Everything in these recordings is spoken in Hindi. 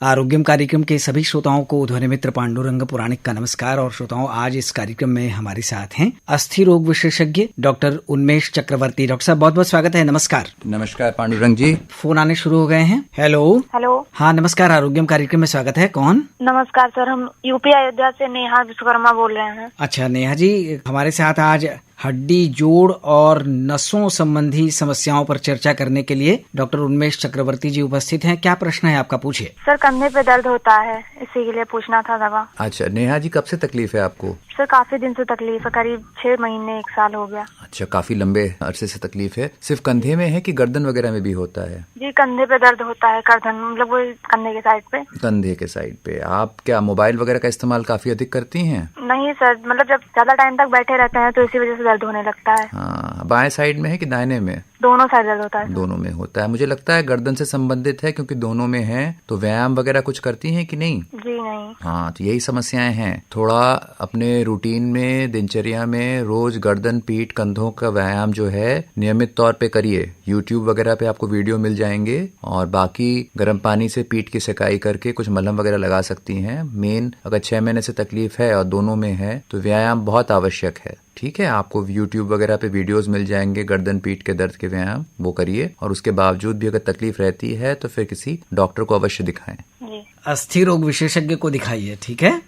आरोग्यम कार्यक्रम के सभी श्रोताओं को ध्वनि मित्र पांडुरंग पुराणिक का नमस्कार। और श्रोताओं, आज इस कार्यक्रम में हमारे साथ हैं अस्थि रोग विशेषज्ञ डॉक्टर उन्मेष चक्रवर्ती। डॉक्टर साहब, बहुत बहुत स्वागत है। नमस्कार। नमस्कार पांडुरंग जी। फोन आने शुरू हो गए हैं। हेलो। हाँ नमस्कार, आरोग्यम कार्यक्रम में स्वागत है। कौन? नमस्कार सर, हम यूपी अयोध्या से नेहा विश्वकर्मा बोल रहे हैं। अच्छा नेहा जी, हमारे साथ आज हड्डी, जोड़ और नसों संबंधी समस्याओं पर चर्चा करने के लिए डॉक्टर उन्मेष चक्रवर्ती जी उपस्थित हैं। क्या प्रश्न है आपका? पूछिए। सर, कंधे पे दर्द होता है, इसी के लिए पूछना था दवा। अच्छा नेहा जी, कब से तकलीफ है आपको? सर काफी दिन से तकलीफ है, करीब 6 महीने 1 साल हो गया। अच्छा, काफी लंबे अरसे से तकलीफ है। सिर्फ कंधे में है कि गर्दन वगैरह में भी होता है? जी, कंधे पे दर्द होता है, गर्दन मतलब वो कंधे के साइड पे। कंधे के साइड पे। आप क्या मोबाइल वगैरह का इस्तेमाल काफी अधिक करती हैं? नहीं सर, मतलब जब ज्यादा टाइम तक बैठे रहते हैं तो इसी वजह से दर्द होने लगता है। हाँ, बाएं साइड में है कि दाहिने में? दोनों साइड दर्द होता है। दोनों में होता है। मुझे लगता है गर्दन से संबंधित है, क्योंकि दोनों में है। तो व्यायाम वगैरह कुछ करती हैं कि नहीं? जी नहीं। हाँ, तो यही समस्याएं हैं। थोड़ा अपने रूटीन में, दिनचर्या में रोज गर्दन, पीठ, कंधों का व्यायाम जो है नियमित तौर पे करिए। यूट्यूब वगैरह पे आपको वीडियो मिल जाएंगे। और बाकी गर्म पानी से पीठ की सिकाई करके कुछ मलहम वगैरह लगा सकती हैं। मेन, अगर 6 महीने से तकलीफ है और दोनों में है तो व्यायाम बहुत आवश्यक है। ठीक है, आपको यूट्यूब वगैरह पे वीडियोस मिल जाएंगे गर्दन पीठ के दर्द के व्यायाम, वो करिए। और उसके बावजूद भी अगर तकलीफ रहती है तो फिर किसी डॉक्टर को अवश्य दिखाएं। अस्थि रोग विशेषज्ञ को दिखाइए। ठीक है।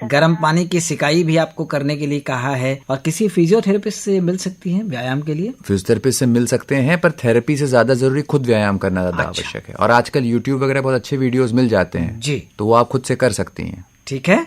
गर्म पानी की सिकाई भी आपको करने के लिए कहा है। और किसी फिजियोथेरेपिस्ट से मिल सकती हैं व्यायाम के लिए? फिजियोथेरेपिस्ट से मिल सकते हैं, पर थेरेपी से ज्यादा जरूरी खुद व्यायाम करना ज्यादा आवश्यक है। और आजकल यूट्यूब वगैरह बहुत अच्छे वीडियोज मिल जाते हैं जी, तो वो आप खुद से कर सकती हैं। ठीक है।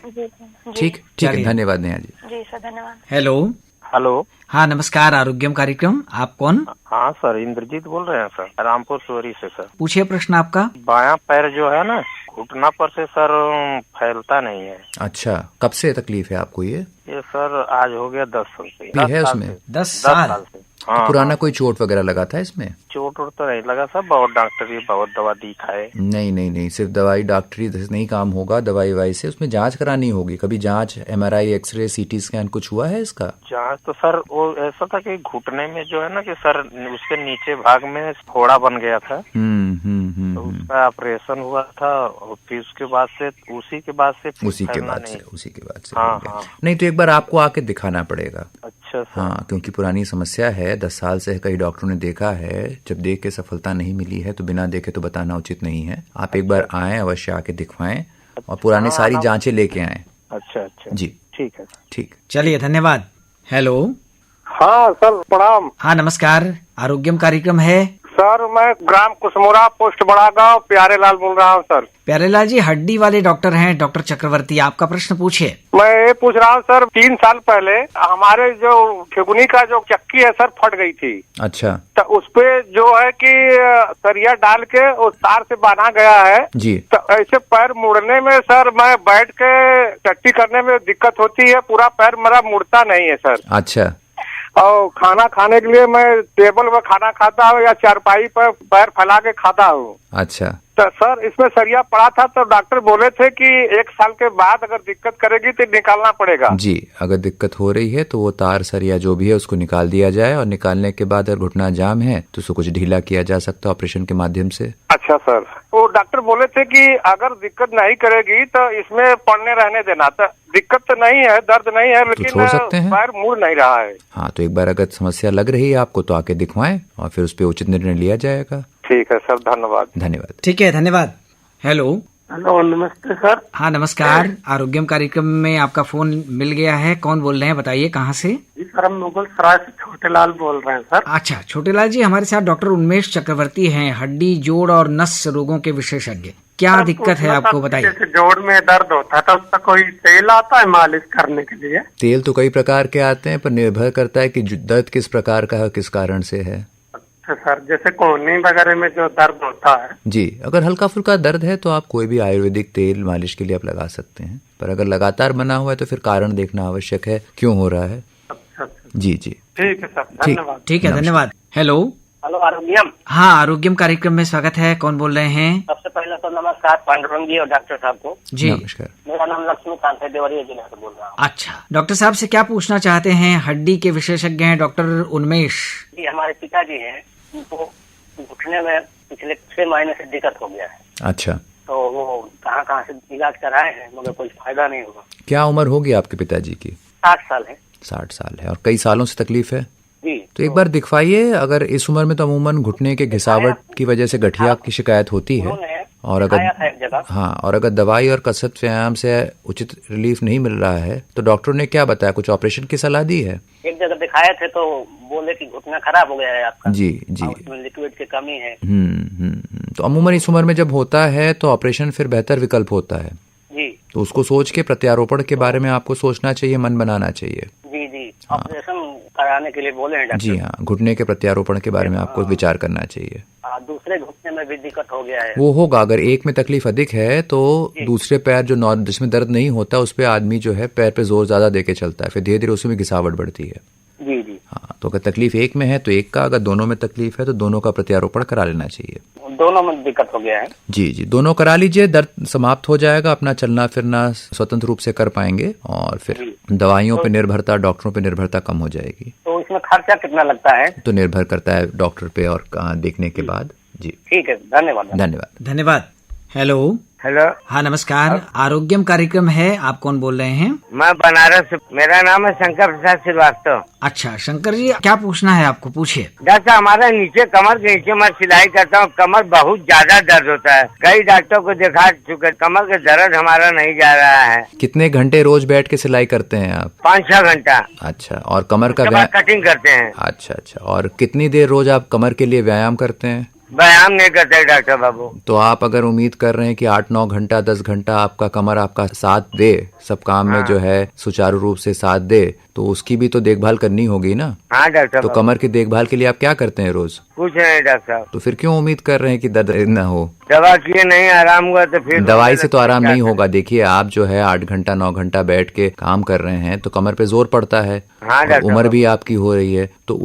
ठीक है, धन्यवाद नेहा जी। जी सर, धन्यवाद। हेलो। हाँ नमस्कार, आरोग्यम कार्यक्रम। आप कौन? हाँ सर, इंद्रजीत बोल रहे हैं सर, रामपुर सोरी से सर। पूछिए प्रश्न आपका। बायां पैर जो है ना, घुटना पर से सर फैलता नहीं है। अच्छा, कब से तकलीफ है आपको ये? ये सर आज हो गया 10 साल से। भी है उसमें? 10 साल से। हाँ, तो पुराना कोई चोट वगैरह लगा था इसमें? चोट तो नहीं लगा सर, बहुत डॉक्टरी बहुत दवा दिखाए। नहीं, सिर्फ दवाई डॉक्टरी से नहीं काम होगा। दवाई वाई से उसमें जांच करानी होगी। कभी जांच, MRI, एक्सरे, CT स्कैन कुछ हुआ है इसका? जांच तो सर वो ऐसा था कि घुटने में जो है ना कि सर उसके नीचे भाग में फोड़ा बन गया था। तो उसका ऑपरेशन हुआ था। और फिर उसके बाद से उसी के बाद से हाँ। नहीं तो एक बार आपको आके दिखाना पड़ेगा। अच्छा सर। हाँ, क्योंकि पुरानी समस्या है, 10 साल से कई डॉक्टरों ने देखा है। जब देख के सफलता नहीं मिली है तो बिना देखे तो बताना उचित नहीं है। आप एक बार आए, अवश्य आके दिखवाएं और पुरानी सारी जांचें लेके आए। अच्छा जी ठीक है। ठीक, चलिए धन्यवाद। हेलो। हाँ सर, प्रणाम। हाँ नमस्कार, आरोग्यम कार्यक्रम है। सर मैं ग्राम कुसमुरा, पोस्ट बड़ा गाँव, प्यारेलाल बोल रहा हूँ सर। प्यारेलाल जी हड्डी वाले डॉक्टर हैं डॉक्टर चक्रवर्ती, आपका प्रश्न पूछिए। मैं ये पूछ रहा हूँ सर, 3 साल पहले हमारे जो ठेगुनी का जो चक्की है सर फट गई थी। अच्छा। तो उसपे जो है कि सरिया डाल के उस तार से बांधा गया है जी। तो ऐसे पैर मुड़ने में सर, मैं बैठ के टट्टी करने में दिक्कत होती है, पूरा पैर मेरा मुड़ता नहीं है सर। अच्छा। और खाना खाने के लिए मैं टेबल पर खाना खाता हूँ या चारपाई पर पैर फैला के खाता हूँ। अच्छा। तो सर इसमें सरिया पड़ा था, तो डॉक्टर बोले थे कि 1 साल के बाद अगर दिक्कत करेगी तो निकालना पड़ेगा। जी, अगर दिक्कत हो रही है तो वो तार, सरिया जो भी है उसको निकाल दिया जाए। और निकालने के बाद अगर घुटना जाम है तो उसको कुछ ढीला किया जा सकता है ऑपरेशन के माध्यम से। अच्छा सर, वो डॉक्टर बोले थे कि अगर दिक्कत नहीं करेगी तो इसमें पड़ने रहने देना। तो दिक्कत तो नहीं है, दर्द नहीं है, लेकिन छोड़ सकते हैं। पैर मुड़ नहीं रहा है। हाँ, तो एक बार अगर समस्या लग रही है आपको तो आके दिखवाएं और फिर उस पर उचित निर्णय लिया जाएगा। ठीक है सर, धन्यवाद। धन्यवाद। ठीक है, धन्यवाद। हेलो। नमस्ते सर। हाँ नमस्कार, आरोग्यम कार्यक्रम में आपका फोन मिल गया है। कौन बोल रहे हैं, बताइए कहाँ से? जी सर, हम मुगल सराय से छोटेलाल बोल रहे हैं सर। अच्छा छोटेलाल जी, हमारे साथ डॉक्टर उन्मेष चक्रवर्ती हैं, हड्डी, जोड़ और नस रोगों के विशेषज्ञ। क्या दिक्कत है आपको, बताइए। जोड़ में दर्द होता है तो उसका कोई तेल आता है मालिश करने के लिए? तेल तो कई प्रकार के आते हैं, पर निर्भर करता है कि दर्द किस प्रकार का है, किस कारण से है। सर जैसे कोहनी वगैरह में जो दर्द होता है जी, अगर हल्का फुल्का दर्द है तो आप कोई भी आयुर्वेदिक तेल मालिश के लिए आप लगा सकते हैं। पर अगर लगातार बना हुआ है तो फिर कारण देखना आवश्यक है, क्यों हो रहा है। अच्छा। जी। ठीक है सर, धन्यवाद। ठीक है, धन्यवाद। हेलो। आरोग्यम। हाँ, आरोग्यम कार्यक्रम में स्वागत है। कौन बोल रहे हैं? सबसे पहले तो नमस्कार पांडुरंग जी और डॉक्टर साहब को। जी नमस्कार। मेरा नाम लक्ष्मीकांत है, देवरिया जिले से बोल रहा हूँ। अच्छा, डॉक्टर साहब से क्या पूछना चाहते हैं? हड्डी के विशेषज्ञ हैं डॉक्टर उन्मेष जी। हमारे पिताजी हैं, उनको घुटने में पिछले 6 महीने से दिक्कत हो गया है। अच्छा। तो वो कहाँ से इलाज कराए हैं मगर कोई फायदा नहीं हुआ। क्या उम्र होगी आपके पिताजी की? 60 साल है। 60 साल है और कई सालों से तकलीफ है जी। तो एक बार दिखवाइए। अगर इस उम्र में तो अमूमन घुटने के घिसावट की वजह से गठिया की शिकायत होती है और अगर दवाई और कसरत व्यायाम से उचित रिलीफ नहीं मिल रहा है तो डॉक्टर ने क्या बताया, कुछ ऑपरेशन की सलाह दी है? एक जगह दिखाए थे तो बोले कि घुटना खराब हो गया है आपका। जी जी। उसमें लिक्विड की कमी है। तो अमूमन इस उम्र में जब होता है तो ऑपरेशन फिर बेहतर विकल्प होता है जी। तो उसको सोच के प्रत्यारोपण के बारे में आपको सोचना चाहिए, मन बनाना चाहिए। जी जी। ऑपरेशन कराने के लिए बोले हैं डॉक्टर। जी हाँ, घुटने के प्रत्यारोपण के बारे में आपको विचार करना चाहिए। दूसरे घुटने में भी दिक्कत हो गया है। वो होगा, अगर एक में तकलीफ अधिक है तो दूसरे पैर जो जिसमें दर्द नहीं होता उस पे आदमी जो है पैर पे जोर ज्यादा देके चलता है, फिर धीरे धीरे उसमें घिसावट बढ़ती है। जी जी। हाँ, तो अगर तकलीफ एक में है तो एक का, अगर दोनों में तकलीफ है तो दोनों का प्रत्यारोपण करा लेना चाहिए। दोनों में दिक्कत हो गया है। जी जी, दोनों करा लीजिए, दर्द समाप्त हो जाएगा, अपना चलना फिरना स्वतंत्र रूप से कर पाएंगे और फिर दवाइयों पे निर्भरता, डॉक्टरों पे निर्भरता कम हो जाएगी। तो इसमें खर्चा कितना लगता है? तो निर्भर करता है डॉक्टर पे और देखने के बाद। जी ठीक है, धन्यवाद। धन्यवाद धन्यवाद। हेलो। हेलो। हाँ नमस्कार, आरोग्यम कार्यक्रम है, आप कौन बोल रहे हैं? मैं बनारस से, मेरा नाम है शंकर प्रसाद श्रीवास्तव। अच्छा शंकर जी, क्या पूछना है आपको, पूछिए। डॉक्टर हमारा नीचे कमर के नीचे मैं सिलाई करता हूँ, कमर बहुत ज्यादा दर्द होता है, कई डॉक्टर को दिखा चुके, कमर का दर्द हमारा नहीं जा रहा है। कितने घंटे रोज बैठ के सिलाई करते हैं आप? 5-6 घंटा। अच्छा, और कमर का कटिंग करते हैं। अच्छा अच्छा, और कितनी देर रोज आप कमर के लिए व्यायाम करते हैं? व्यायाम नहीं करते डॉक्टर बाबू। तो आप अगर उम्मीद कर रहे हैं कि 8-9 घंटा 10 घंटा आपका कमर आपका साथ दे, सब काम में जो है सुचारू रूप से साथ दे, तो उसकी भी तो देखभाल करनी होगी ना। हाँ डॉक्टर। तो कमर की देखभाल के लिए आप क्या करते हैं रोज? कुछ नहीं डॉक्टर साहब। तो फिर क्यों उम्मीद कर रहे हैं कि दर्द न हो? दवा किए नहीं आराम हुआ तो फिर दवाई से तो आराम नहीं होगा। देखिए आप जो है 8 घंटा 9 घंटा बैठ के काम कर रहे हैं तो कमर पे जोर पड़ता है। हाँ, उम्र भी आपकी हो रही है तो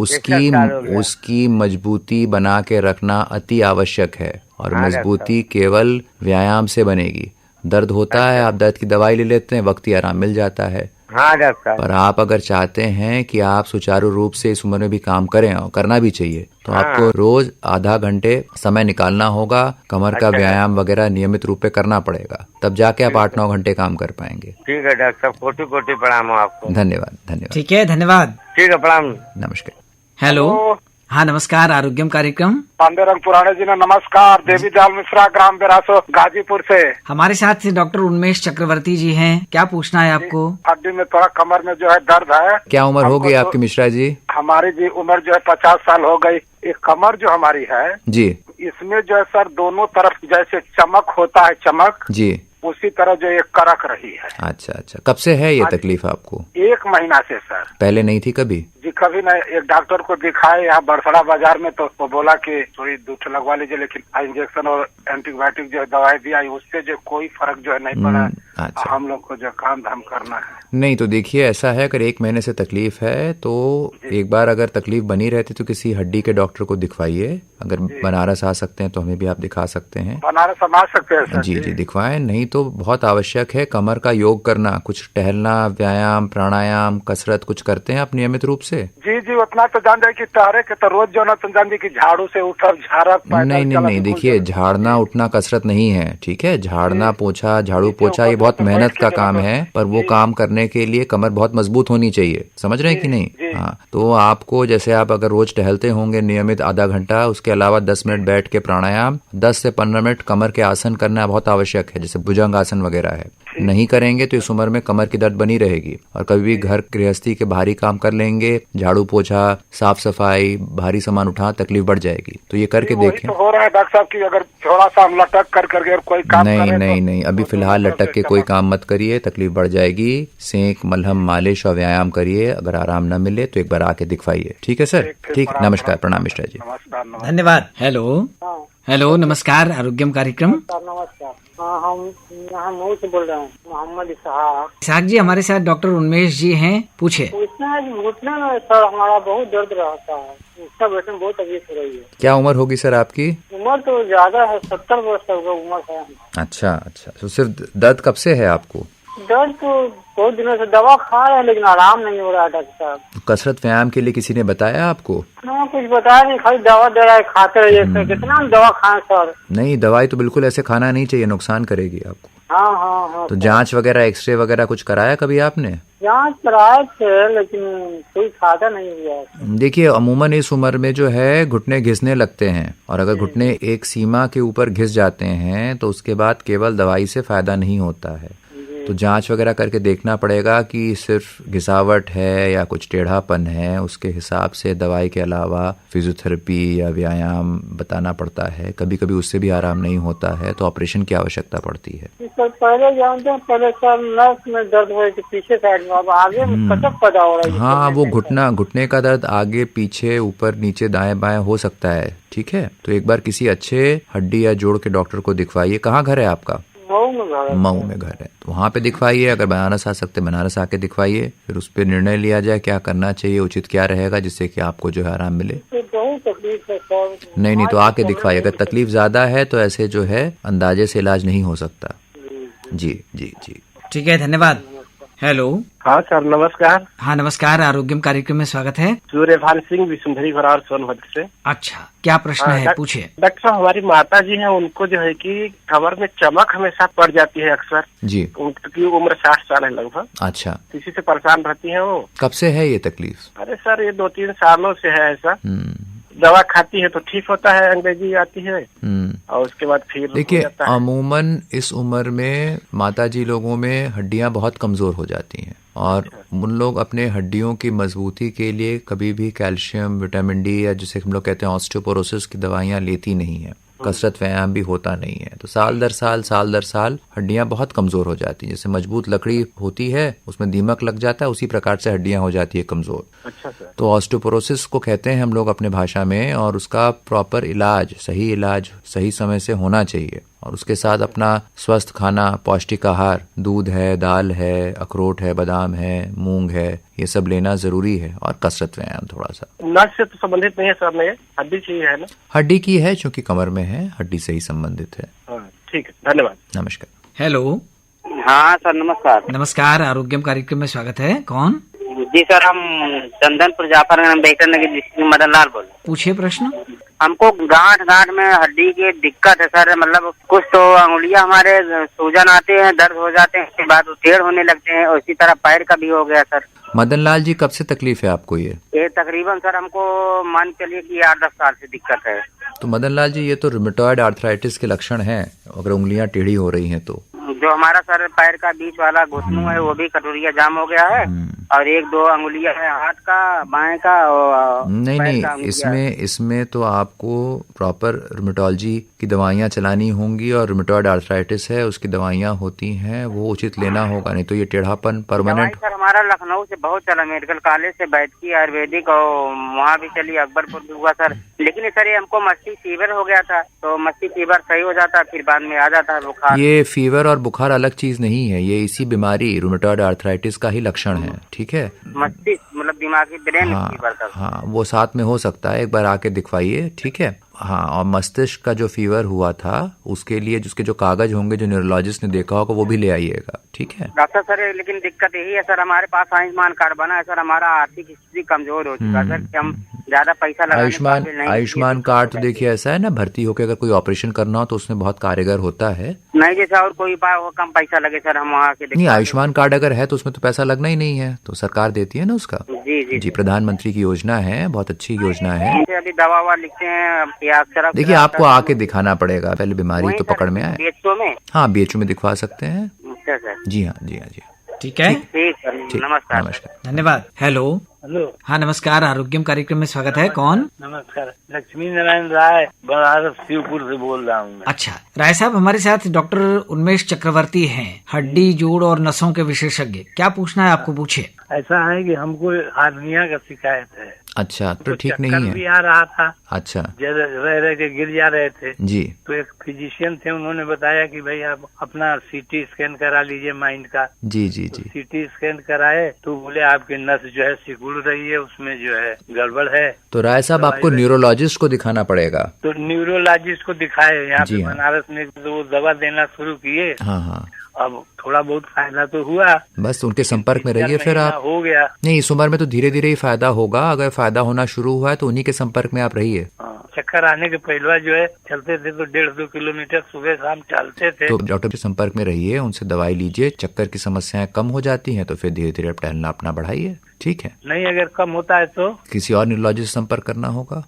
उसकी मजबूती बना के रखना अति आवश्यक है और मजबूती केवल व्यायाम से बनेगी। दर्द होता है, आप दर्द की दवाई ले लेते हैं, वक्ती आराम मिल जाता है। हाँ डॉक्टर। पर आप अगर चाहते हैं कि आप सुचारू रूप से इस उम्र में भी काम करें और करना भी चाहिए तो आपको रोज आधा घंटे समय निकालना होगा, कमर का व्यायाम वगैरह नियमित रूप से करना पड़ेगा, तब जाके आप 8-9 घंटे काम कर पाएंगे। ठीक है डॉक्टर साहब, कोटि कोटि प्रणाम हो आपको। धन्यवाद धन्यवाद। ठीक है, धन्यवाद। ठीक है, प्रणाम। नमस्कार। हेलो। हाँ नमस्कार, आरोग्यम कार्यक्रम। पांडुरंग पुराणे जी ने नमस्कार। देवी दयाल मिश्रा, ग्राम बेरासो, गाजीपुर से। हमारे साथ डॉक्टर उन्मेष चक्रवर्ती जी हैं, क्या पूछना है आपको? हड्डी में थोड़ा कमर में जो है दर्द है। क्या उम्र हो गई आपकी मिश्रा जी? हमारी जी उम्र जो है 50 साल हो गई। एक कमर जो हमारी है जी, इसमें जो है सर दोनों तरफ जैसे चमक होता है, चमक जी, उसी तरह जो एक करक रही है। अच्छा अच्छा, कब से है ये तकलीफ आपको? 1 महीना से सर। पहले नहीं थी कभी? जी कभी नहीं। एक डॉक्टर को दिखाए यहाँ बरसड़ा बाजार में तो वो बोला कि थोड़ी दूध लगवा लीजिए, लेकिन इंजेक्शन और एंटीबायोटिक जो दवाई दिया उससे जो कोई फर्क जो है नहीं पड़ा। अच्छा। हम लोग को जो काम धाम करना है। नहीं तो देखिए ऐसा है, अगर 1 महीने से तकलीफ है तो एक बार अगर तकलीफ बनी रहती तो किसी हड्डी के डॉक्टर को दिखवाइए। अगर बनारस आ सकते हैं तो हमें भी आप दिखा सकते हैं। बनारस हम आ सकते हैं सर? जी जी दिखवाएं। नहीं तो बहुत आवश्यक है कमर का योग करना, कुछ टहलना, व्यायाम, प्राणायाम, कसरत कुछ करते हैं आप नियमित रूप से? जी जी उतना तो जान जाए कि टहरे के तो रोज जो ना तो जान जाए कि झाड़ू से उठब झाड़ब। नहीं देखिए, झाड़ना उठना कसरत नहीं है, ठीक है? झाड़ना पोछा, झाड़ू पोछा ये बहुत मेहनत का काम है, पर वो काम करने के लिए कमर बहुत मजबूत होनी चाहिए। समझ रहे हैं कि नहीं? हाँ, तो आपको जैसे आप अगर रोज टहलते होंगे नियमित आधा घंटा, उसके अलावा 10 मिनट बैठ के प्राणायाम, 10 से 15 मिनट कमर के आसन करना बहुत आवश्यक है, जैसे भुजंग आसन वगैरह है। नहीं करेंगे तो इस उम्र में कमर की दर्द बनी रहेगी। और कभी भी घर गृहस्थी के भारी काम कर लेंगे, झाड़ू पोछा, साफ सफाई, भारी सामान उठा, तकलीफ बढ़ जाएगी। तो ये करके देखें। तो हो रहा है डॉक्टर साहब की अगर थोड़ा सा हम लटक कर करके कोई काम नहीं, अभी फिलहाल लटक के कोई काम मत करिए, तकलीफ बढ़ जाएगी। सेंक, मलहम, मालिश और व्यायाम करिए। अगर आराम न मिले तो एक बार आके दिखवाइए। ठीक है सर? ठीक, नमस्कार, प्रणाम मिश्रा जी। धन्यवाद। हेलो नमस्कार, आरोग्यम कार्यक्रम। नमस्कार। हम यहाँ मऊ से बोल रहे हैं, मोहम्मद इसहाक जी। हमारे साथ डॉक्टर उन्मेष जी हैं, पूछे। घुटने में सर हमारा बहुत दर्द रहता है, उसका बैठने में बहुत तकलीफ हो रही है। क्या उम्र होगी सर आपकी? उम्र तो ज्यादा है, 70 वर्ष तक उम्र है। अच्छा, तो सिर्फ दर्द कब से है आपको? दर्द तो बहुत दिनों से दवा खा रहे हैं लेकिन आराम नहीं हो रहा है डॉक्टर साहब। कसरत व्यायाम के लिए किसी ने बताया आपको? हाँ, कुछ बताया नहीं, खाली दवा दे रहा है, खाते रहिए सर। कितना हम दवा खाएं सर? नहीं, दवाई तो बिल्कुल ऐसे खाना नहीं चाहिए, नुकसान करेगी आपको। हाँ हाँ हाँ। तो जांच वगैरह, एक्सरे वगैरह कुछ कराया कभी आपने? जांच कराए थे लेकिन कोई फायदा नहीं हुआ। देखिए, अमूमन इस उम्र में जो है घुटने घिसने लगते हैं, और अगर घुटने एक सीमा के ऊपर घिस जाते हैं तो उसके बाद केवल दवाई से फायदा नहीं होता है। तो जांच वगैरह करके देखना पड़ेगा कि सिर्फ घिसावट है या कुछ टेढ़ापन है, उसके हिसाब से दवाई के अलावा फिजियोथेरेपी या व्यायाम बताना पड़ता है। कभी कभी उससे भी आराम नहीं होता है तो ऑपरेशन की आवश्यकता पड़ती है। सर पहले जानते हैं, पहले सर नस में दर्द हो रही थी पीछे साइड में, अब आगे में कचक पैदा हो रहा है। हाँ, वो घुटने का दर्द आगे पीछे ऊपर नीचे दाएं बाएं हो सकता है। ठीक है, तो एक बार किसी अच्छे हड्डी या जोड़ के डॉक्टर को दिखवाइए। कहाँ घर है आपका? मऊ में घर है, तो वहाँ पे दिखवाइए। अगर बनारस आ सकते बनारस आके दिखवाइए, फिर उस पर निर्णय लिया जाए क्या करना चाहिए, उचित क्या रहेगा जिससे कि आपको जो है आराम मिले। बहुत तकलीफ है सर। नहीं, तो आके दिखवाइए। अगर तकलीफ ज्यादा है तो ऐसे जो है अंदाजे से इलाज नहीं हो सकता। जी जी जी, ठीक है, धन्यवाद। हेलो। हाँ सर, नमस्कार। हाँ नमस्कार, आरोग्यम कार्यक्रम में स्वागत है। सूर्यभान सिंह विसुंधरी घरार सोनभद्र से। अच्छा, क्या प्रश्न है, पूछिए। डॉक्टर साहब, हमारी माता जी हैं, उनको जो है कि कमर में चमक हमेशा पड़ जाती है अक्सर जी। उनकी उम्र 60 साल है लगभग। अच्छा, इसी से परेशान रहती हैं वो। कब से है ये तकलीफ? अरे सर, ये 2-3 सालों से है ऐसा। दवा खाती है तो ठीक होता है, अंग्रेजी आती है और उसके बाद फिर देखिए, अमूमन इस उम्र में माताजी लोगों में हड्डियां बहुत कमजोर हो जाती हैं, और उन लोग अपने हड्डियों की मजबूती के लिए कभी भी कैल्शियम, विटामिन डी या जिसे हम लोग कहते हैं ऑस्टियोपोरोसिस की दवाइयां लेती नहीं है। कसरत व्यायाम भी होता नहीं है, तो साल दर साल हड्डियां बहुत कमजोर हो जाती हैं। जैसे मजबूत लकड़ी होती है, उसमें दीमक लग जाता है, उसी प्रकार से हड्डियां हो जाती है कमजोर। अच्छा सर। तो ऑस्टियोपोरोसिस को कहते हैं हम लोग अपने भाषा में, और उसका प्रॉपर इलाज, सही इलाज सही समय से होना चाहिए। और उसके साथ अपना स्वस्थ खाना, पौष्टिक आहार, दूध है, दाल है, अखरोट है, बादाम है, मूंग है, ये सब लेना जरूरी है। और कसरत व्यायाम थोड़ा सा। नस से तो संबंधित नहीं है सर, नहीं हड्डी से ही है ना? हड्डी की है, चूंकि कमर में है, हड्डी से ही संबंधित है। ठीक है, धन्यवाद। नमस्कार। हेलो। हाँ सर, नमस्कार। नमस्कार, आरोग्यम कार्यक्रम में स्वागत है। कौन? जी सर, हम चंदनपुर जाफरगंज बेहतर नगर डिस्ट्रिक्ट मदन लाल बोल। पूछिए प्रश्न। हमको गांठ में हड्डी की दिक्कत है सर, मतलब कुछ तो अंगुलियां हमारे सूजन आते हैं, दर्द हो जाते हैं, उसके बाद टेढ़ होने लगते हैं, और इसी तरह पैर का भी हो गया सर। मदन लाल जी, कब से तकलीफ है आपको ये तकरीबन सर हमको मान चलिए कि 8-10 साल से दिक्कत है। तो मदन लाल जी, ये तो रूमेटॉइड आर्थराइटिस के लक्षण हैं। अगर उंगलियां टेढ़ी हो रही हैं तो जो हमारा सर पैर का बीच वाला घुटनू है वो भी कटोरिया जाम हो गया है, और 1-2 अंगुलियां है हाथ का, बाएं का, और नहीं, इसमें तो आपको प्रॉपर रूमेटोलॉजी की दवाइयां चलानी होंगी, और रूमेटॉइड आर्थराइटिस है, उसकी दवाइयां होती हैं, वो उचित लेना होगा, नहीं तो ये टेढ़ापन परमानेंट। सर हमारा लखनऊ से बहुत चला, मेडिकल कॉलेज से बैठकी आयुर्वेदिक, और वहाँ भी चली, अकबरपुर भी हुआ सर। लेकिन सर ये हमको मस्ती फीवर हो गया था, तो मस्ती फीवर सही हो जाता है, फिर बाद में आ जाता है बुखार। ये फीवर और बुखार अलग चीज नहीं है, ये इसी बीमारी रूमेटॉइड आर्थराइटिस का ही लक्षण है। ठीक है, मस्तिष्क मतलब दिमागी ब्रेन फीवर। हाँ, वो साथ में हो सकता है, एक बार आके दिखवाइए। ठीक है। हाँ, और मस्तिष्क का जो फीवर हुआ था उसके लिए जिसके जो कागज होंगे, जो न्यूरोलॉजिस्ट ने देखा होगा, वो भी ले आइएगा। ठीक है डॉक्टर सर, लेकिन दिक्कत यही है सर, हमारे पास आयुष्मान कार्ड बना है सर, हमारा आर्थिक स्थिति कमजोर हो चुका है सर, कि हम ज्यादा पैसा लगा। आयुष्मान कार्ड तो देखिए ऐसा है ना, भर्ती होकर अगर कोई ऑपरेशन करना हो तो उसमें बहुत कारगर होता है। नहीं जैसा और कोई उपाय हो, कम पैसा लगे सर, हम वहाँ के नहीं, आयुष्मान कार्ड अगर है तो उसमें तो पैसा लगना ही नहीं है, तो सरकार देती है ना उसका। जी, प्रधानमंत्री की योजना है, बहुत अच्छी योजना है। अभी दवा लिखते हैं, देखिए आपको आके दिखाना पड़ेगा, पहले बीमारी तो पकड़ में आए। BHO में? हाँ, BHO में दिखवा सकते हैं। जी हाँ। ठीक है, ठीक, नमस्कार। धन्यवाद। हेलो। हाँ नमस्कार, आरोग्यम कार्यक्रम में स्वागत है। कौन? नमस्कार, लक्ष्मी नारायण राय, बनारस शिवपुर से बोल रहा हूँ। अच्छा, राय साहब, हमारे साथ डॉक्टर उन्मेष चक्रवर्ती हैं, हड्डी, जोड़ और नसों के विशेषज्ञ। क्या पूछना है आपको, पूछे। ऐसा है कि हमको हार्निया का शिकायत है। अच्छा, तो ठीक नहीं है। भी आ रहा था। अच्छा, रह के गिर जा रहे थे जी। तो एक फिजिशियन थे, उन्होंने बताया कि भाई आप अपना CT स्कैन करा लीजिए माइंड का। जी। CT स्कैन कराए तो बोले आपकी नस जो है सिकुड़ रही है, उसमें जो है गड़बड़ है। तो राय साहब, आपको न्यूरोलॉजिस्ट को दिखाना पड़ेगा। तो न्यूरोलॉजिस्ट को दिखाए यहाँ पे बनारस में, तो वो दवा देना शुरू किए। हाँ। अब थोड़ा बहुत फायदा तो हुआ, बस उनके संपर्क में रहिए फिर आप। हो गया नहीं, इस उम्र में तो धीरे धीरे ही फायदा होगा। अगर फायदा होना शुरू हुआ है तो उन्हीं के संपर्क में आप रहिए। चक्कर आने के पहले जो है चलते थे तो 1.5-2 किलोमीटर सुबह शाम चलते थे। तो डॉक्टर के संपर्क में रहिए, उनसे दवाई लीजिए। चक्कर की समस्याएं कम हो जाती हैं तो फिर धीरे धीरे टहलना अपना बढ़ाइए। ठीक है। नहीं अगर कम होता है तो किसी और न्यूरोलॉजिस्ट से संपर्क करना होगा।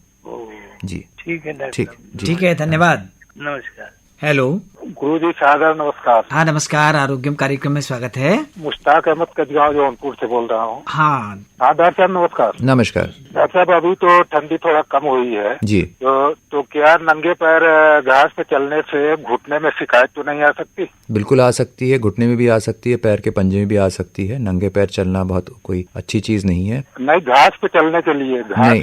जी ठीक है डॉक्टर। ठीक है, धन्यवाद। नमस्कार। हेलो गुरुजी सादर नमस्कार। हाँ नमस्कार, आरोग्यम कार्यक्रम में स्वागत है। मुश्ताक अहमद कजगांव जौनपुर से बोल रहा हूँ। हाँ डॉक्टर साहब नमस्कार। नमस्कार डॉक्टर साहब, अभी तो ठंडी थोड़ा कम हुई है जी। तो क्या नंगे पैर घास पे चलने से घुटने में शिकायत तो नहीं आ सकती? बिल्कुल आ सकती है, घुटने में भी आ सकती है, पैर के पंजे में भी आ सकती है। नंगे पैर चलना बहुत कोई अच्छी चीज नहीं है। नहीं, घास पे चलने के लिए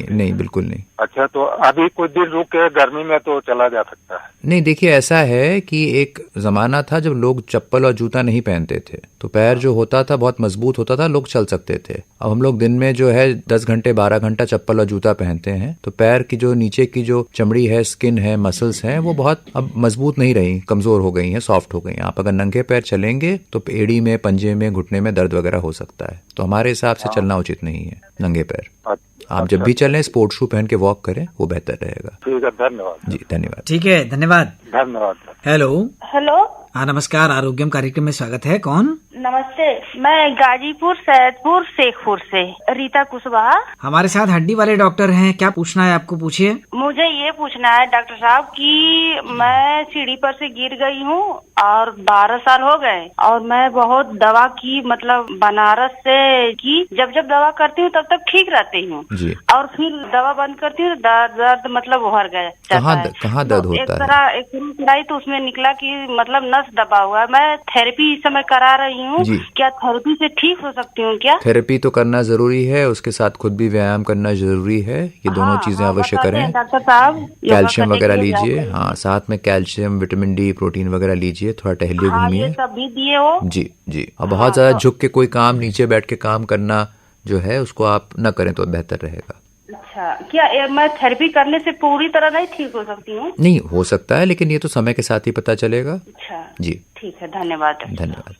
नहीं, बिल्कुल नहीं। अच्छा, तो अभी कुछ दिन रुक के गर्मी में तो चला जा सकता है? नहीं, देखिए ऐसा है कि एक जमाना था जब लोग चप्पल और जूता नहीं पहनते थे तो पैर जो होता था बहुत मजबूत होता था, लोग चल सकते थे। अब हम लोग दिन में जो है 10 घंटे 12 घंटा चप्पल और जूता पहनते हैं तो पैर की जो नीचे की जो चमड़ी है, स्किन है, मसल्स हैं, वो बहुत अब मजबूत नहीं रही, कमजोर हो गई हैं, सॉफ्ट हो गई हैं। आप अगर नंगे पैर चलेंगे तो एड़ी में, पंजे में, घुटने में दर्द वगैरह हो सकता है। तो हमारे हिसाब से चलना उचित नहीं है नंगे पैर। आप जब भी चलें स्पोर्ट्स शू पहन के वॉक करें, वो बेहतर रहेगा। ठीक है, धन्यवाद जी। धन्यवाद। ठीक है, धन्यवाद। धन्यवाद। Hello hello. हाँ नमस्कार, आरोग्यम कार्यक्रम में स्वागत है। कौन? नमस्ते, मैं गाजीपुर, सैदपुर, शेखपुर से रीता कुशवाहा। हमारे साथ हड्डी वाले डॉक्टर हैं, क्या पूछना है आपको? पूछिए। मुझे ये पूछना है डॉक्टर साहब कि मैं सीढ़ी पर से गिर गई हूँ और 12 साल हो गए और मैं बहुत दवा की, मतलब बनारस से की, जब दवा करती हूँ तब तक ठीक रहती हूँ और फिर दवा बंद करती हूँ दर्द मतलब उभर गया। कहाँ दर्द होता है? एक चढ़ाई तो उसमें निकला कि मतलब नस दबा हुआ है। मैं थेरेपी इस समय करा रही हूँ, क्या थेरेपी से ठीक हो सकती हूँ क्या? थेरेपी तो करना जरूरी है, उसके साथ खुद भी व्यायाम करना जरूरी है। ये दोनों चीजें अवश्य करें। डॉक्टर साहब कैल्शियम वगैरह लीजिए। हाँ, साथ में कैल्शियम, विटामिन डी, प्रोटीन वगैरह लीजिए। थोड़ा टहलिए, घूमिए। सब भी दिए हो। जी। अब बहुत ज्यादा झुक के कोई काम, नीचे बैठ के काम करना जो है उसको आप न करें तो बेहतर रहेगा। अच्छा, क्या मैं थेरेपी करने से पूरी तरह नहीं ठीक हो सकती हूँ? नहीं, हो सकता है, लेकिन ये तो समय के साथ ही पता चलेगा। अच्छा जी, ठीक है, धन्यवाद। धन्यवाद।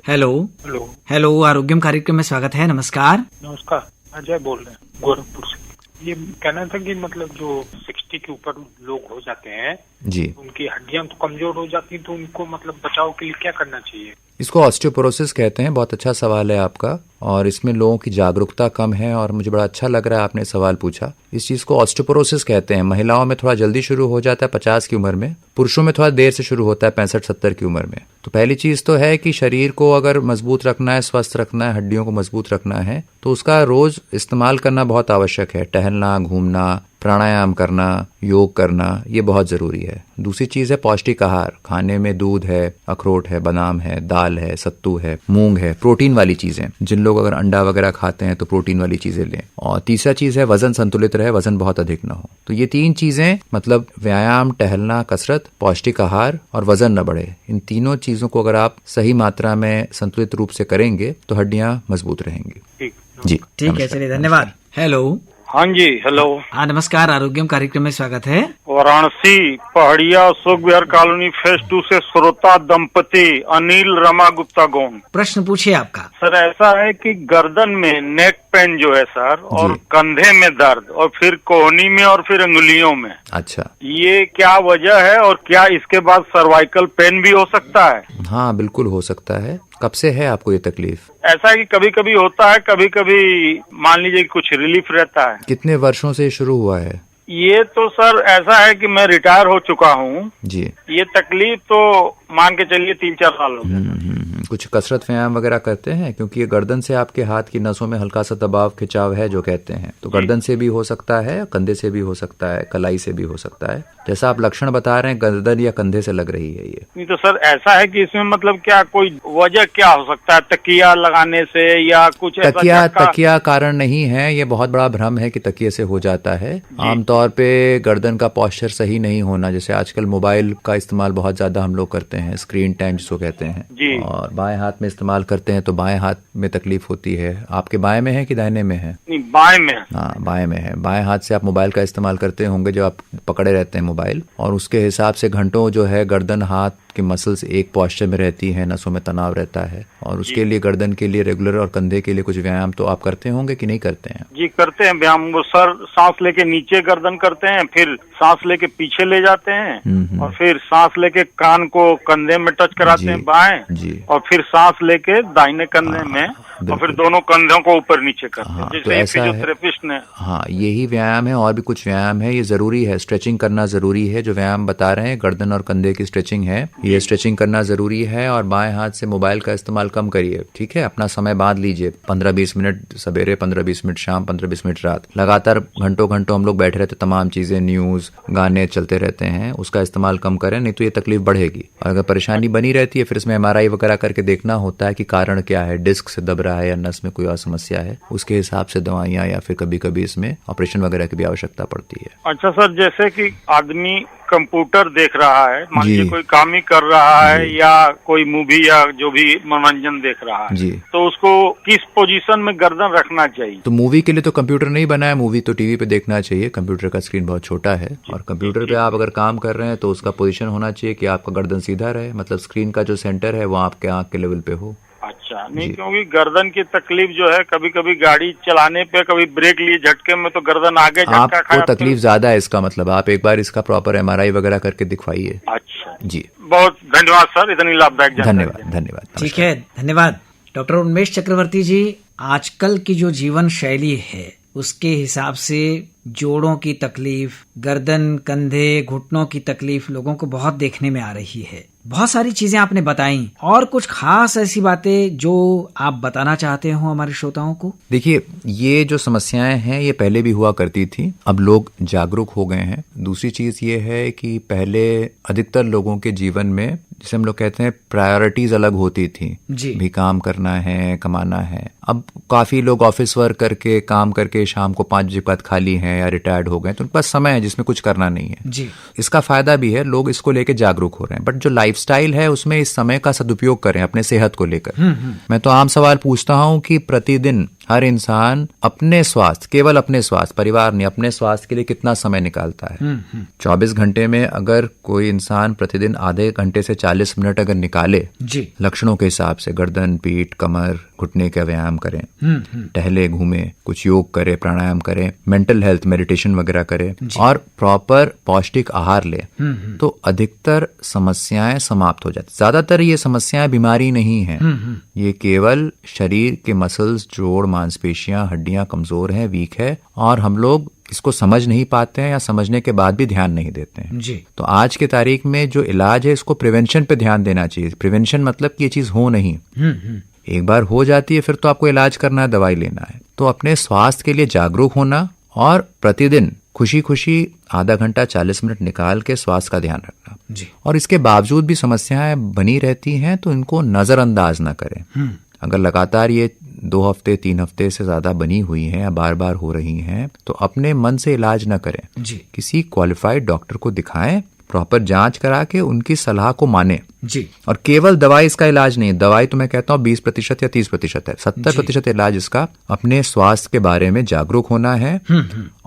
हेलो, आरोग्यम कार्यक्रम में स्वागत है। नमस्कार। नमस्कार, अजय बोल रहे हैं गोरखपुर से। ये कहना था कि मतलब जो 60 के ऊपर लोग हो जाते हैं जी, उनकी हड्डियां तो कमजोर हो जाती हैं, तो उनको मतलब बचाव के लिए क्या करना चाहिए? इसको ऑस्टियोपोरोसिस कहते हैं। बहुत अच्छा सवाल है आपका और इसमें लोगों की जागरूकता कम है और मुझे बड़ा अच्छा लग रहा है आपने सवाल पूछा। इस चीज को ऑस्टियोपोरोसिस कहते हैं। महिलाओं में थोड़ा जल्दी शुरू हो जाता है 50 की उम्र में, पुरुषों में थोड़ा देर से शुरू होता है 65-70 की उम्र में। तो पहली चीज तो है कि शरीर को अगर मजबूत रखना है, स्वस्थ रखना है, हड्डियों को मजबूत रखना है तो उसका रोज इस्तेमाल करना बहुत आवश्यक है। टहलना, घूमना, प्राणायाम करना, योग करना, ये बहुत जरूरी है। दूसरी चीज है पौष्टिक आहार। खाने में दूध है, अखरोट है, बादाम है, दाल है, सत्तू है, मूंग है, प्रोटीन वाली चीजें। जिन लोग अगर अंडा वगैरह खाते हैं तो प्रोटीन वाली चीजें लें। और तीसरा चीज है वजन संतुलित रहे, वजन बहुत अधिक ना हो। तो ये 3 चीजें, मतलब व्यायाम, टहलना, कसरत, पौष्टिक आहार और वजन न बढ़े, इन तीनों चीजों को अगर आप सही मात्रा में संतुलित रूप से करेंगे तो हड्डियां मजबूत रहेंगी। जी, ठीक है, चलिए, धन्यवाद। हेलो। हाँ जी, हेलो। हाँ नमस्कार, आरोग्यम कार्यक्रम में स्वागत है। वाराणसी पहाड़िया अशोक विहार कॉलोनी फेज 2 से श्रोता दंपति अनिल रमा गुप्ता गौन। प्रश्न पूछिए आपका। सर, ऐसा है कि गर्दन में नेक पेन जो है सर, और कंधे में दर्द, और फिर कोहनी में, और फिर अंगुलियों में। अच्छा, ये क्या वजह है और क्या इसके बाद सर्वाइकल पेन भी हो सकता है? हाँ, बिल्कुल हो सकता है। कब से है आपको ये तकलीफ? ऐसा है कि कभी कभी होता है, कभी कभी मान लीजिए कुछ रिलीफ रहता है। कितने वर्षों से शुरू हुआ है? ये तो सर ऐसा है कि मैं रिटायर हो चुका हूँ जी। ये तकलीफ तो मान के चलिए 3-4 साल हो गए। कुछ कसरत व्यायाम वगैरह करते हैं? क्योंकि ये गर्दन से आपके हाथ की नसों में हल्का सा दबाव, खिंचाव है जो कहते हैं, तो गर्दन से भी हो सकता है, कंधे से भी हो सकता है, कलाई से भी हो सकता है। जैसा आप लक्षण बता रहे हैं, गर्दन या कंधे से लग रही है ये। नहीं तो सर ऐसा है कि इसमें मतलब क्या कोई वजह क्या हो सकता है? तकिया लगाने से या कुछ? तकिया कारण नहीं है, ये बहुत बड़ा भ्रम है कि तकिए से हो जाता है। आमतौर पे गर्दन का पोस्चर सही नहीं होना, जैसे आजकल मोबाइल का इस्तेमाल बहुत ज्यादा हम लोग करते हैं, स्क्रीन टाइम जिसको कहते हैं, और बाएं हाथ में इस्तेमाल करते हैं तो बाएं हाथ में तकलीफ होती है। आपके बाएं में है कि दाहिने में है? नहीं, बाएं में। हाँ, बाएं में है। बाएं हाथ से आप मोबाइल का इस्तेमाल करते होंगे जब आप पकड़े रहते हैं मोबाइल, और उसके हिसाब से घंटों जो है गर्दन, हाथ कि मसल्स एक पोस्चर में रहती है, नसों में तनाव रहता है, और उसके लिए गर्दन के लिए रेगुलर और कंधे के लिए कुछ व्यायाम तो आप करते होंगे कि नहीं करते हैं? जी करते हैं व्यायाम। वो सर सांस लेके नीचे गर्दन करते हैं, फिर सांस लेके पीछे ले जाते हैं, और फिर सांस लेके कान को कंधे में टच कराते हैं बाएं, और फिर सांस लेके दाहिने कंधे में, और फिर दोनों कंधों को ऊपर नीचे करते हैं, जैसे तो ऐसा फिजियोथेरेपिस्ट ने। हाँ, यही व्यायाम है, और भी कुछ व्यायाम है, ये जरूरी है, स्ट्रेचिंग करना जरूरी है। जो व्यायाम बता रहे हैं गर्दन और कंधे की स्ट्रेचिंग है, ये स्ट्रेचिंग करना जरूरी है। और बाएं हाथ से मोबाइल का इस्तेमाल कम करिए, ठीक है? अपना समय बांध लीजिए, 15-20 मिनट सवेरे, 15-20 मिनट शाम, 15-20 मिनट रात। लगातार घंटों घंटों हम लोग बैठे रहते, तमाम चीजें, न्यूज, गाने चलते रहते हैं, उसका इस्तेमाल कम करें, नहीं तो ये तकलीफ बढ़ेगी। और अगर परेशानी बनी रहती है, फिर इसमें MRI वगैरह करके देखना होता है कि कारण क्या है, डिस्क से दब रहा है या नस में कोई और समस्या है, उसके हिसाब से दवाइयाँ या फिर कभी कभी इसमें ऑपरेशन वगैरह की भी आवश्यकता पड़ती है। अच्छा सर, जैसे कि आदमी कंप्यूटर देख रहा है, मान लीजिए कोई काम ही कर रहा है, या कोई मूवी या जो भी मनोरंजन देख रहा है, तो उसको किस पोजीशन में गर्दन रखना चाहिए? तो मूवी के लिए तो कंप्यूटर नहीं बना है, मूवी तो टीवी पे देखना चाहिए। कंप्यूटर का स्क्रीन बहुत छोटा है, और कंप्यूटर पे आप अगर काम कर रहे हैं तो उसका पोजीशन होना चाहिए कि आपका गर्दन सीधा रहे, मतलब स्क्रीन का जो सेंटर है वो आपके आंख के लेवल पे हो। अच्छा, नहीं क्योंकि गर्दन की तकलीफ जो है, कभी कभी गाड़ी चलाने पे कभी ब्रेक लिए झटके में तो गर्दन आगे झटका खाया। आपको तकलीफ ज्यादा है, इसका मतलब आप एक बार इसका प्रॉपर MRI वगैरह करके दिखवाइए। अच्छा जी, बहुत धन्यवाद सर, इतनी लाभदायक जानकारी। धन्यवाद। ठीक है, धन्यवाद डॉक्टर उन्मेष चक्रवर्ती जी। आजकल की जो जीवन शैली है उसके हिसाब से जोड़ों की तकलीफ, गर्दन, कंधे, घुटनों की तकलीफ लोगों को बहुत देखने में आ रही है। बहुत सारी चीजें आपने बताई, और कुछ खास ऐसी बातें जो आप बताना चाहते हो हमारे श्रोताओं को? देखिए, ये जो समस्याएं हैं ये पहले भी हुआ करती थी, अब लोग जागरूक हो गए हैं। दूसरी चीज ये है कि पहले अधिकतर लोगों के जीवन में, जिसे हम लोग कहते हैं, प्रायोरिटीज अलग होती थी भी, काम करना है, कमाना है। अब काफी लोग ऑफिस वर्क करके, काम करके शाम को 5 बजे बाद खाली हैं या रिटायर्ड हो गए, तो उनके पास समय है जिसमें कुछ करना नहीं है जी। इसका फायदा भी है, लोग इसको लेके जागरूक हो रहे हैं, बट जो लाइफस्टाइल है उसमें इस समय का सदुपयोग करें अपने सेहत को लेकर। मैं तो आम सवाल पूछता हूं कि प्रतिदिन हर इंसान अपने स्वास्थ्य, केवल अपने स्वास्थ्य, परिवार नहीं, अपने स्वास्थ्य के लिए कितना समय निकालता है? 24 घंटे में अगर कोई इंसान प्रतिदिन आधे घंटे से 40 मिनट अगर निकाले जी, लक्षणों के हिसाब से, गर्दन, पीठ, कमर, घुटने का व्यायाम करें, टहले, घूमे, कुछ योग करे, प्राणायाम करें, मेंटल हेल्थ, मेडिटेशन वगैरह करें, और प्रॉपर पौष्टिक आहार ले, तो अधिकतर समस्याएं समाप्त हो जाती। ज्यादातर ये समस्याएं बीमारी नहीं है, ये केवल शरीर के मसल्स, जोड़, मांसपेशियां, हड्डियां कमजोर हैं, वीक है, और हम लोग इसको समझ नहीं पाते हैं, या समझने के बाद भी ध्यान नहीं देते हैं जी। तो आज के तारीख में जो इलाज है, इसको प्रिवेंशन पे ध्यान देना चाहिए। प्रिवेंशन मतलब कि ये चीज हो नहीं, एक बार हो जाती है फिर तो आपको इलाज करना है, दवाई लेना है। तो अपने स्वास्थ्य के लिए जागरूक होना, और प्रतिदिन खुशी खुशी आधा घंटा 40 मिनट निकाल के स्वास्थ्य का ध्यान रखना जी। और इसके बावजूद भी समस्याएं बनी रहती हैं तो इनको नजरअंदाज ना करें। अगर लगातार ये 2 हफ्ते 3 हफ्ते से ज्यादा बनी हुई हैं या बार बार हो रही हैं तो अपने मन से इलाज ना करें जी। किसी क्वालिफाइड डॉक्टर को दिखाएं, प्रॉपर जांच करा के उनकी सलाह को माने जी। और केवल दवाई इसका इलाज नहीं है। दवाई तो मैं कहता हूँ 20% या 30% है, 70% इलाज इसका अपने स्वास्थ्य के बारे में जागरूक होना है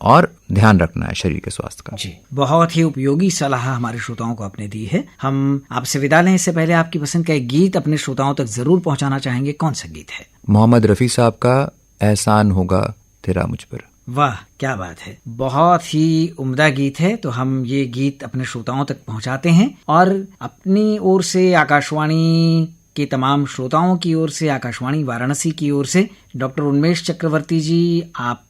और ध्यान रखना है शरीर के स्वास्थ्य का। जी, बहुत ही उपयोगी सलाह हमारे श्रोताओं को आपने दी है। हम आपसे विदा लें इससे पहले आपकी पसंद का एक गीत अपने श्रोताओं तक जरूर पहुंचाना चाहेंगे। कौन सा गीत है? मोहम्मद रफी साहब का एहसान होगा तेरा मुझ पर। वाह, क्या बात है, बहुत ही उम्दा गीत है। तो हम ये गीत अपने श्रोताओं तक पहुंचाते हैं और अपनी ओर से, आकाशवाणी के तमाम श्रोताओं की ओर से, आकाशवाणी वाराणसी की ओर से, डॉक्टर उन्मेष चक्रवर्ती जी, आप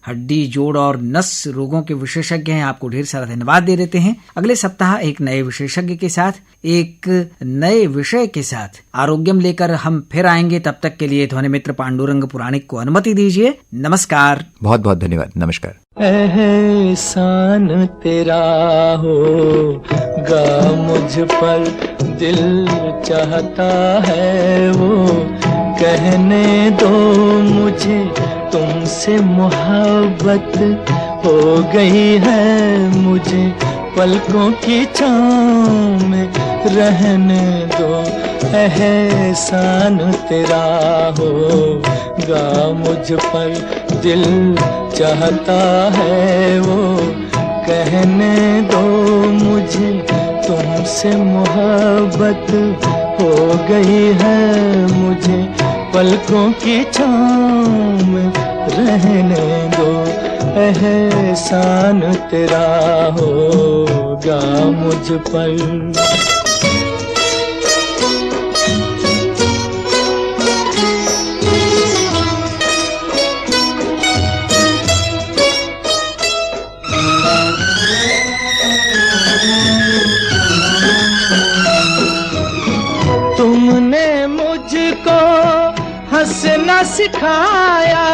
हड्डी, जोड़ और नस रोगों के विशेषज्ञ हैं, आपको ढेर सारा धन्यवाद दे देते हैं। अगले सप्ताह एक नए विशेषज्ञ के साथ, एक नए विषय के साथ आरोग्यम लेकर हम फिर आएंगे। तब तक के लिए ध्वनि मित्र पांडुरंग पुराणिक को अनुमति दीजिए। नमस्कार। बहुत बहुत धन्यवाद। नमस्कार। एहसान तेरा होगा मुझ पर, दिल चाहता है वो कहने दो मुझे, तुमसे मोहब्बत हो गई है मुझे, पलकों की छाँव में रहने दो। एहसान तेरा होगा मुझ पर, दिल चाहता है वो कहने दो मुझे, तुमसे मोहब्बत हो गई है मुझे, पलकों की छाँव में रहने दो, एहसान तेरा होगा मुझ पर। तुमने मुझको हंसना सिखाया,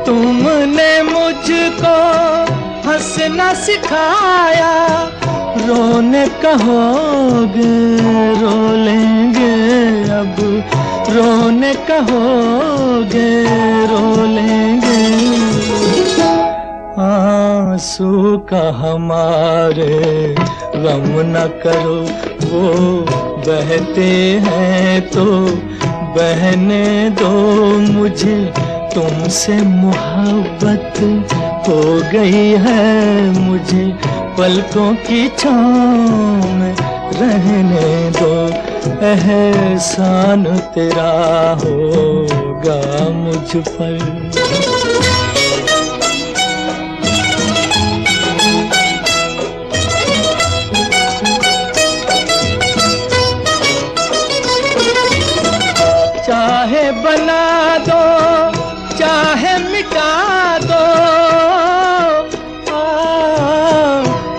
तुमने मुझको हंसना सिखाया, रोने कहोगे रो लेंगे अब, रोने कहोगे रो लेंगे, आंसू का हमारे गम न करो, वो बहते हैं तो बहने दो, मुझे तुमसे मोहब्बत हो गई है मुझे, पलकों की छाँव में रहने दो, एहसान तेरा होगा मुझ पर। चाहे बना दो चाहे मिटा दो,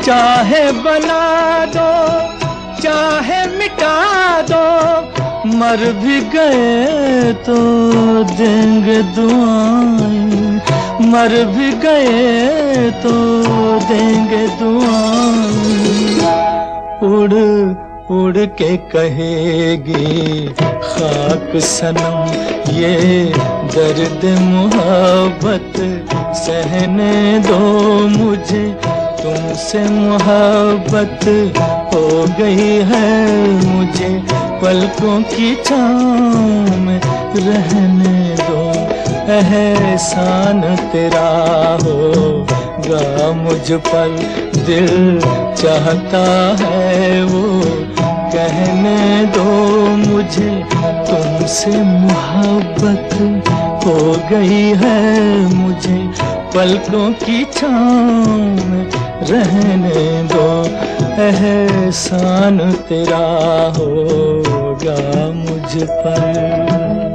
चाहे बना दो चाहे मिटा दो, मर भी गए तो देंगे दुआएं, मर भी गए तो देंगे दुआएं, उड़ उड़ के कहेगी खाक सनम ये दर्द मोहब्बत, सहने दो मुझे तुमसे मोहब्बत हो गई है मुझे, पलकों की छाँव में रहने दो, एहसान तेरा होगा मुझ पर, दिल चाहता है वो कहने दो मुझे, तुमसे मोहब्बत हो गई है मुझे, पलकों की छाँव में रहने दो, एहसान तेरा होगा मुझ पर।